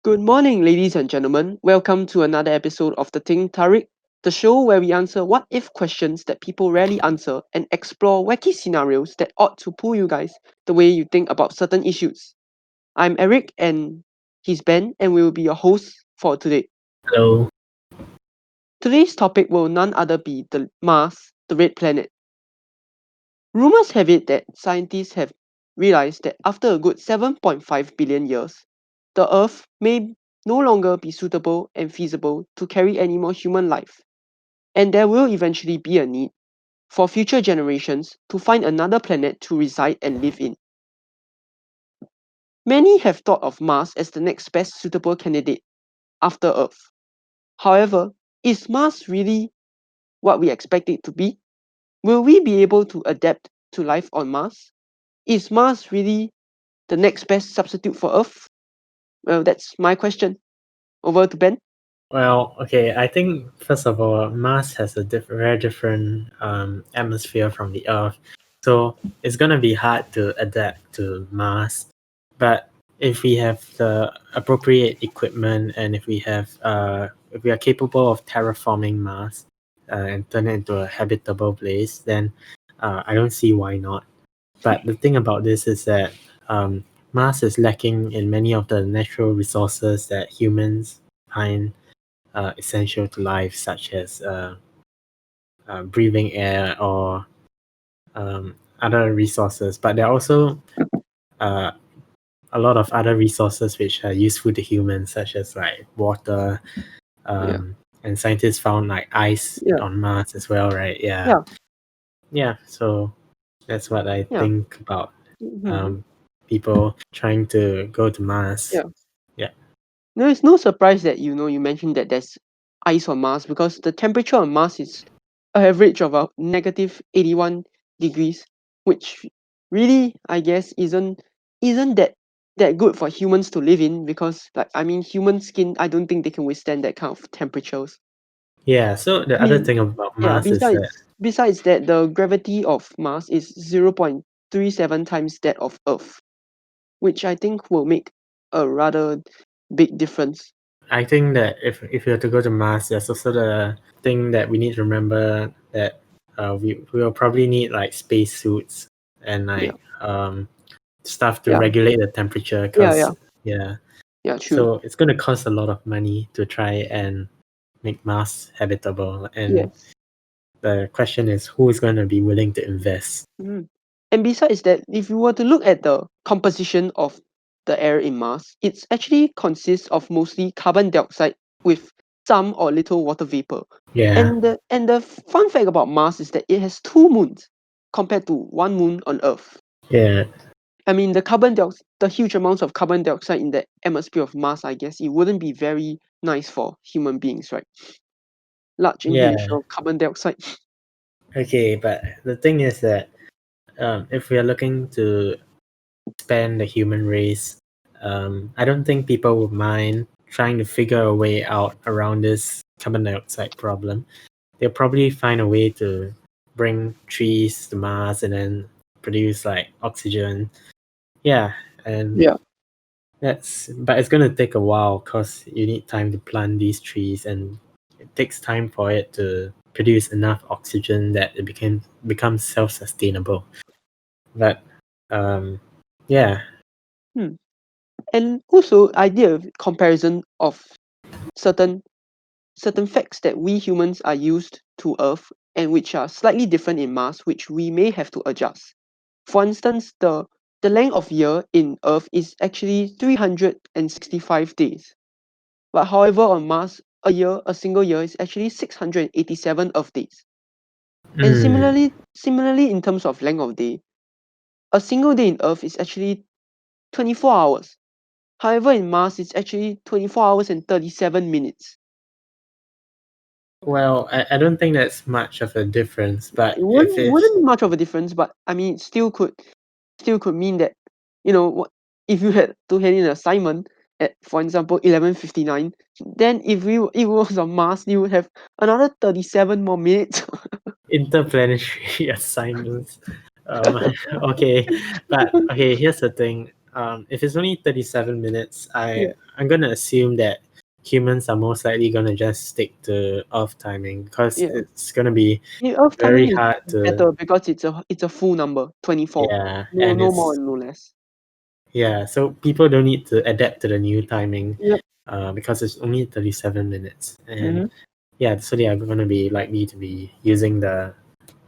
Good morning, ladies and gentlemen. Welcome to another episode of the Thing Tarik, the show where we answer what if questions that people rarely answer and explore wacky scenarios that ought to pull you guys the way you think about certain issues. I'm Eric and he's Ben, and we will be your hosts for today. Hello. Today's topic will none other be the Mars, the red planet. Rumors have it that scientists have realized that after a good 7.5 billion years, the Earth may no longer be suitable and feasible to carry any more human life, and there will eventually be a need for future generations to find another planet to reside and live in. Many have thought of Mars as the next best suitable candidate after Earth. However, is Mars really what we expect it to be? Will we be able to adapt to life on Mars? Is Mars really the next best substitute for Earth? Well, that's my question. Over to Ben. Well, okay, I think first of all, Mars has a very different atmosphere from the Earth. So it's going to be hard to adapt to Mars. But if we have the appropriate equipment and if we are capable of terraforming Mars and turn it into a habitable place, then I don't see why not. But the thing about this is that Mars is lacking in many of the natural resources that humans find essential to life, such as breathing air or other resources. But there are also uh, a lot of other resources which are useful to humans, such as like water. Yeah, And scientists found like ice yeah, on Mars as well, right? Yeah. yeah, Yeah. So that's what I yeah. think about Mm-hmm. um, people trying to go to Mars. Yeah. Yeah. No, it's no surprise that you mentioned that there's ice on Mars because the temperature on Mars is an average of about negative 81 degrees, which really I guess isn't that good for humans to live in because like I mean human skin I don't think they can withstand that kind of temperatures. Yeah. So the other Be, thing about yeah, Mars is that besides that the gravity of Mars is 0.37 times that of Earth, which I think will make a rather big difference. I think that if you were to go to Mars, there's also the thing that we need to remember that we will probably need like space suits and Yeah, like stuff to yeah, regulate the temperature yeah, because yeah, yeah, yeah, true. so it's going to cost a lot of money to try and make Mars habitable, and Yes. the question is who is going to be willing to invest. Mhm. And besides that, if you were to look at the composition of the air in Mars, it's actually consists of mostly carbon dioxide with some or little water vapor. Yeah. And the fun fact about Mars is that it has two moons compared to one moon on Earth. Yeah. I mean, the huge amounts of carbon dioxide in the atmosphere of Mars, I guess it wouldn't be very nice for human beings, right? Large Yeah. inhalation of carbon dioxide. Okay, but the thing is that if we are looking to expand the human race, I don't think people would mind trying to figure a way out around this carbon dioxide problem. They'll probably find a way to bring trees to Mars and then produce like oxygen. Yeah, and Yeah. but it's gonna take a while because you need time to plant these trees, and it takes time for it to produce enough oxygen that it becomes self-sustainable. But um, yeah. Hmm. And also idea of comparison of certain certain facts that we humans are used to Earth and which are slightly different in Mars, which we may have to adjust. For instance, the length of year in Earth is actually 365 days. But however, on Mars, a single year is actually 687 Earth days. And Mm. similarly in terms of length of day, a single day in Earth is actually 24 hours. However, in Mars, it's actually 24 hours and 37 minutes. Well, I don't think that's much of a difference, It but if wouldn't it's be much of a difference, but I mean, it still could mean that, you know, if you had to hand in an assignment at, for example, 11:59, then if it was on Mars, you would have another 37 more minutes. interplanetary assignments, um, okay, but okay, here's the thing. if it's only 37 minutes, Yeah, I'm gonna assume that humans are most likely gonna just stick to Earth timing because yeah. it's gonna be Earth very timing is hard to, better because it's a full number, 24. yeah, No, and no more it's, and no less. yeah, so people don't need to adapt to the new timing, Yep. because it's only 37 minutes, and Mm-hmm. yeah, so they are gonna be likely to be using the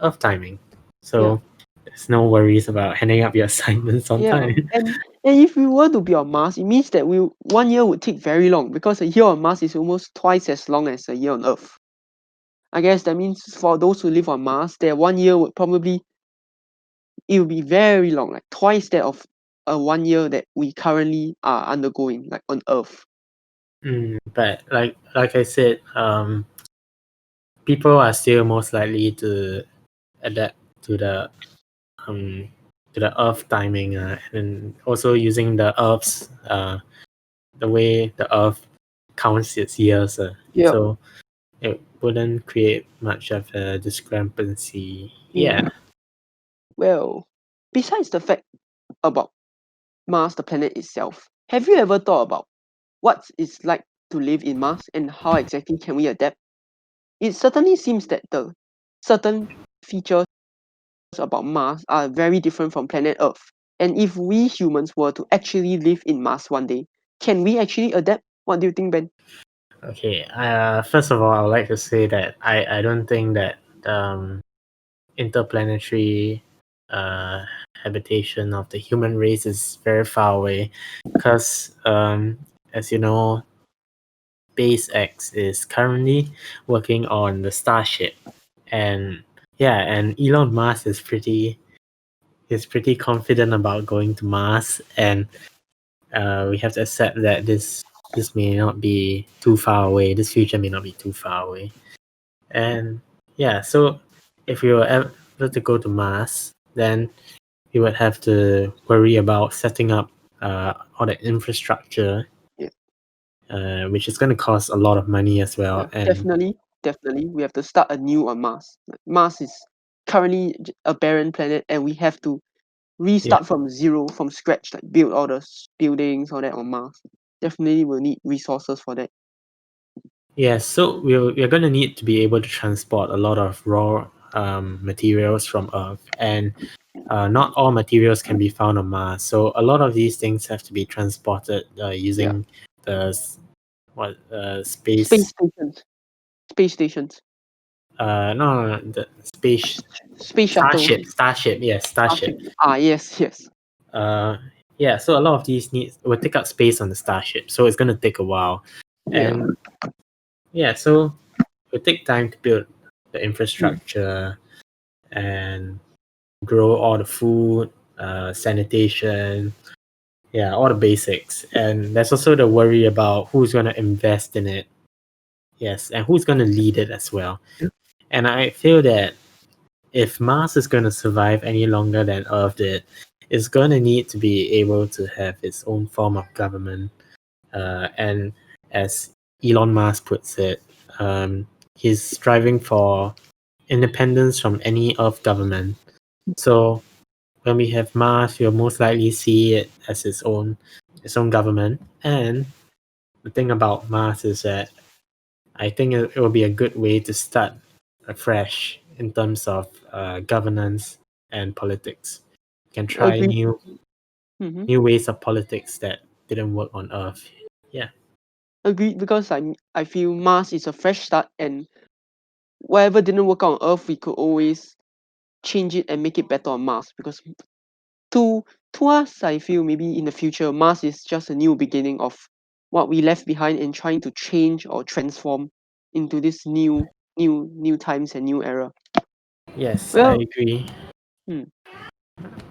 Earth timing, Yeah. so there's no worries about handing up your assignments on Yeah. time. And if we were to be on Mars, it means that 1 year would take very long because a year on Mars is almost twice as long as a year on Earth. I guess that means for those who live on Mars, their 1 year would probably it will be very long, like twice that of a 1 year that we currently are undergoing, like on Earth. But like I said, people are still most likely to adapt to the um Earth timing, and also using the Earth's the way the Earth counts its years. Yeah. So it wouldn't create much of a discrepancy. Mm. Yeah. Well, besides the fact about Mars, the planet itself, have you ever thought about what it's like to live in Mars and how exactly can we adapt? It certainly seems that the certain features about Mars are very different from planet Earth. And if we humans were to actually live in Mars one day, can we actually adapt? What do you think, Ben? Okay. First of all, I would like to say that I don't think that interplanetary uh, habitation of the human race is very far away, because as you know, SpaceX is currently working on the Starship, and yeah, and Elon Musk is pretty confident about going to Mars, and we have to accept that this may not be too far away. This future may not be too far away, and yeah, so if we were ever to go to Mars, then we would have to worry about setting up all the infrastructure, Yeah, which is going to cost a lot of money as yeah, well. And definitely. We have to start anew on Mars. Like, Mars is currently a barren planet, and we have to yeah, restart from zero, from scratch, like build all the buildings, all that on Mars. Definitely will need resources for that. yeah, so we're going to need to be able to transport a lot of raw materials from Earth, and not all materials can be found on Mars. So a lot of these things have to be transported Yeah. using the Space space. stations. Space stations. No, the space Space shuttles. Starship, yes, Starship. Starship. Ah, yes, yes. Uh, yeah, so a lot of these needs will take up space on the Starship, so it's gonna take a while, Yeah. and yeah, so it'll take time to build the Mm. infrastructure and grow all the food, sanitation, yeah, all the basics. And there's also the worry about who's gonna invest in it, yes, and who's gonna lead it as well. And I feel that if Mars is going to survive any longer than Earth did, it's going to need to be able to have its own form of government. And as Elon Musk puts it, he's striving for independence from any Earth government. So when we have Mars, we'll most likely see it as its own government. And the thing about Mars is that I think it will be a good way to start afresh in terms of governance and politics. You can try Agreed. Mm-hmm. new ways of politics that didn't work on Earth. Yeah. Agreed, because I feel Mars is a fresh start, and whatever didn't work out on Earth, we could always change it and make it better on Mars. Because to to us, I feel maybe in the future, Mars is just a new beginning of what we left behind and trying to change or transform into this new times and new era. Yes, I Well, agree. hmm,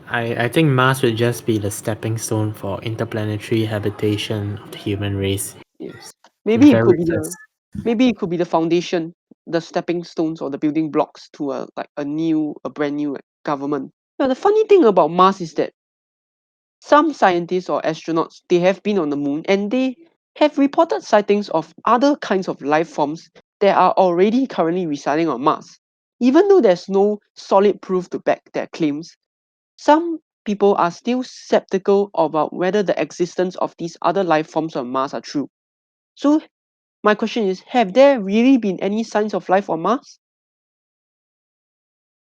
I think Mars would just be the stepping stone for interplanetary habitation of the human race. yes. The Maybe it very could be the first. maybe it could be the foundation, the stepping stones or the building blocks to a brand new government. Yeah, the funny thing about Mars is that some scientists or astronauts they have been on the moon and they have reported sightings of other kinds of life forms that are already currently residing on Mars. Even though there's no solid proof to back their claims, some people are still skeptical about whether the existence of these other life forms on Mars are true. So my question is, have there really been any signs of life on Mars?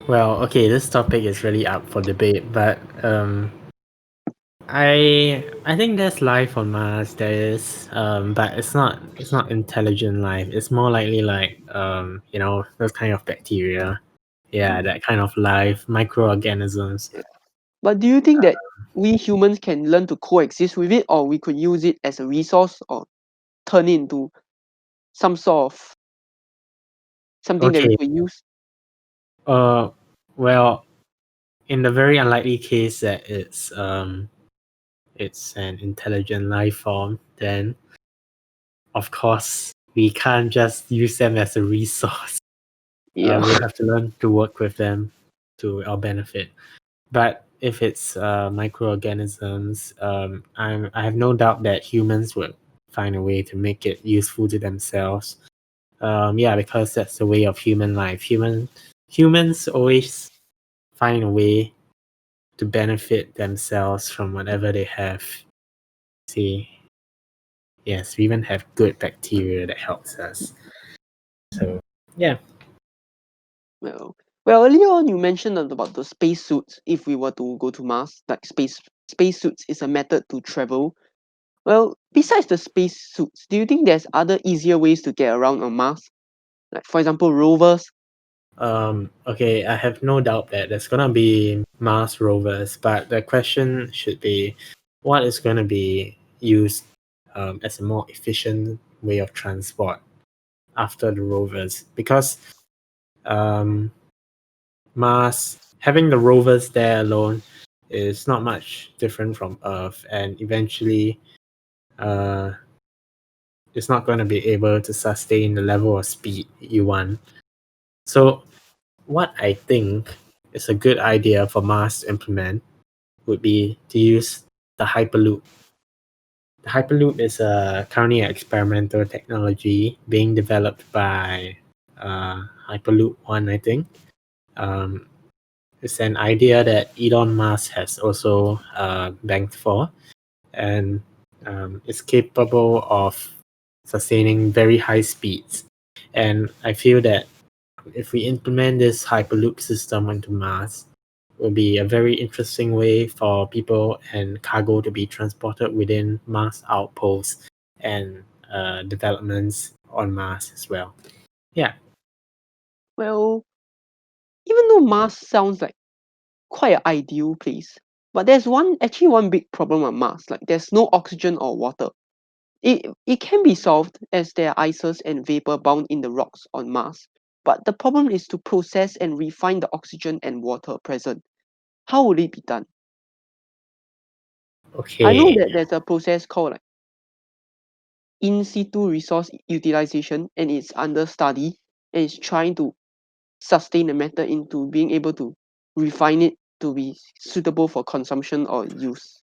Well, okay, this topic is really up for debate, but I think there's life on Mars. There is, but it's not intelligent life. It's more likely like those kind of bacteria, yeah, that kind of life, microorganisms. But do you think that we humans can learn to coexist with it, or we could use it as a resource, or turn it into some sort of something that we Okay, could use? uh, well, in the very unlikely case that it's an intelligent life form, then of course we can't just use them as a resource. Yeah. We'll have to learn to work with them to our benefit. But if it's microorganisms, I have no doubt that humans would find a way to make it useful to themselves. Yeah, because that's the way of human life. Humans always find a way to benefit themselves from whatever they have. See, yes, we even have good bacteria that helps us. So yeah. Well, well, earlier on you mentioned about the space suits. If we were to go to Mars, like space suits is a method to travel. Well, besides the space suits, do you think there's other easier ways to get around on Mars? Like for example, rovers. Okay, I have no doubt that there's gonna be Mars rovers, but the question should be, what is gonna be used as a more efficient way of transport after the rovers? Because um, Mars, having the rovers there alone is not much different from Earth, and eventually, uh, it's not going to be able to sustain the level of speed you want. So, what I think is a good idea for Mars to implement would be to use the Hyperloop. The Hyperloop is currently an experimental technology being developed by Hyperloop One, I think. Um, it's an idea that Elon Musk has also banked for, and it's capable of sustaining very high speeds. And I feel that if we implement this Hyperloop system onto Mars, it will be a very interesting way for people and cargo to be transported within Mars outposts and developments on Mars as well. Yeah. Well, even though Mars sounds like quite an ideal place, but there's one big problem on Mars. Like there's no oxygen or water. It can be solved as there are ices and vapor bound in the rocks on Mars. But the problem is to process and refine the oxygen and water present. How would it be done? I know Okay. that there's a process called like in situ resource utilization, and it's under study, and it's trying to sustain the matter into being able to refine it to be suitable for consumption or use.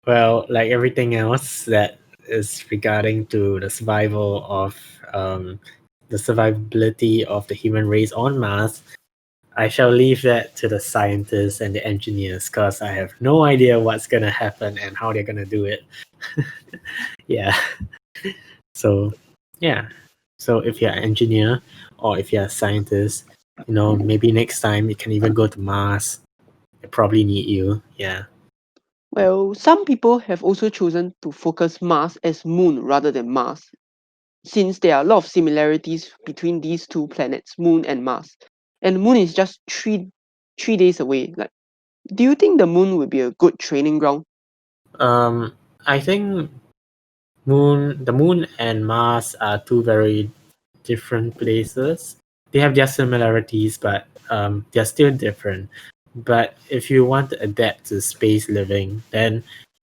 Well, like everything else that is regarding to the survivability of the human race on Mars, I shall leave that to the scientists and the engineers because I have no idea what's gonna happen and how they're gonna do it. Yeah. So yeah. So if you're an engineer or if you're a scientist, maybe next time you can even go to Mars. They probably need you. Yeah. Well, some people have also chosen to focus Mars as moon rather than Mars, since there are a lot of similarities between these two planets, Moon and Mars. And the Moon is just three days away. Like, do you think the Moon would be a good training ground? Um, I think the moon and Mars are two very different places. They have their similarities, but they're still different. But if you want to adapt to space living, then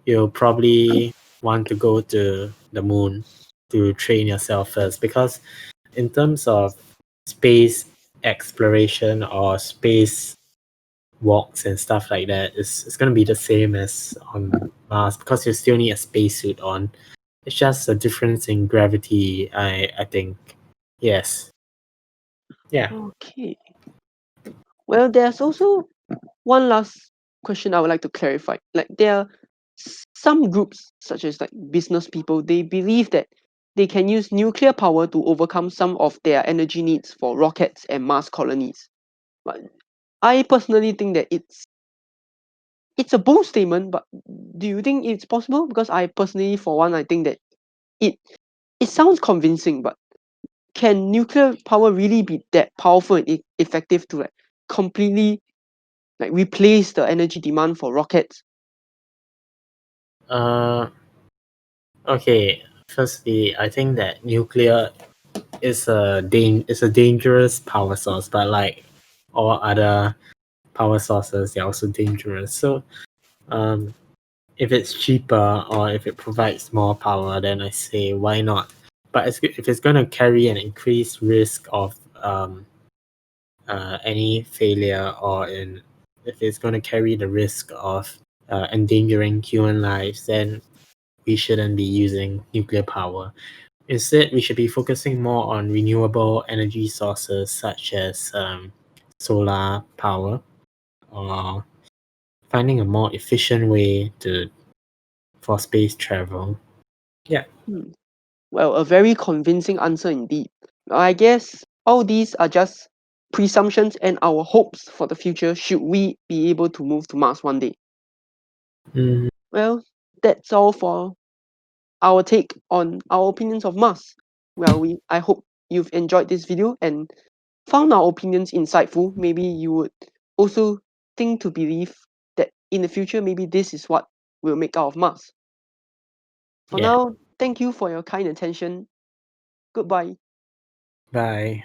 you'll probably want to go to the moon to train yourself first. Because in terms of space exploration or space walks and stuff like that, it's going to be the same as on Mars because you still need a spacesuit on. It's just a difference in gravity, I think. Yes. Yeah. Okay. Well, there's also one last question I would like to clarify. Like there are some groups, such as like business people, they believe that they can use nuclear power to overcome some of their energy needs for rockets and Mars colonies. But I personally think that it's a bold statement, but do you think it's possible? Because I personally, for one, I think that it it sounds convincing, but can nuclear power really be that powerful and effective to like completely like replace the energy demand for rockets? Uh, okay. Firstly, I think that nuclear is a dangerous power source, but like all other power sources, they're also dangerous. So, um, if it's cheaper or if it provides more power, then I say why not? But if it's going to carry an increased risk of any failure, or if it's going to carry the risk of endangering human lives, then we shouldn't be using nuclear power. Instead, we should be focusing more on renewable energy sources such as solar power, or finding a more efficient way to for space travel. Yeah. Hmm. Well, a very convincing answer indeed. I guess all these are just presumptions and our hopes for the future should we be able to move to Mars one day. Mm, Well, that's all for our take on our opinions of Mars. Well, I hope you've enjoyed this video and found our opinions insightful. Maybe you would also think to believe that in the future, maybe this is what we'll make out of Mars. For yeah. now, thank you for your kind attention. Goodbye. Bye.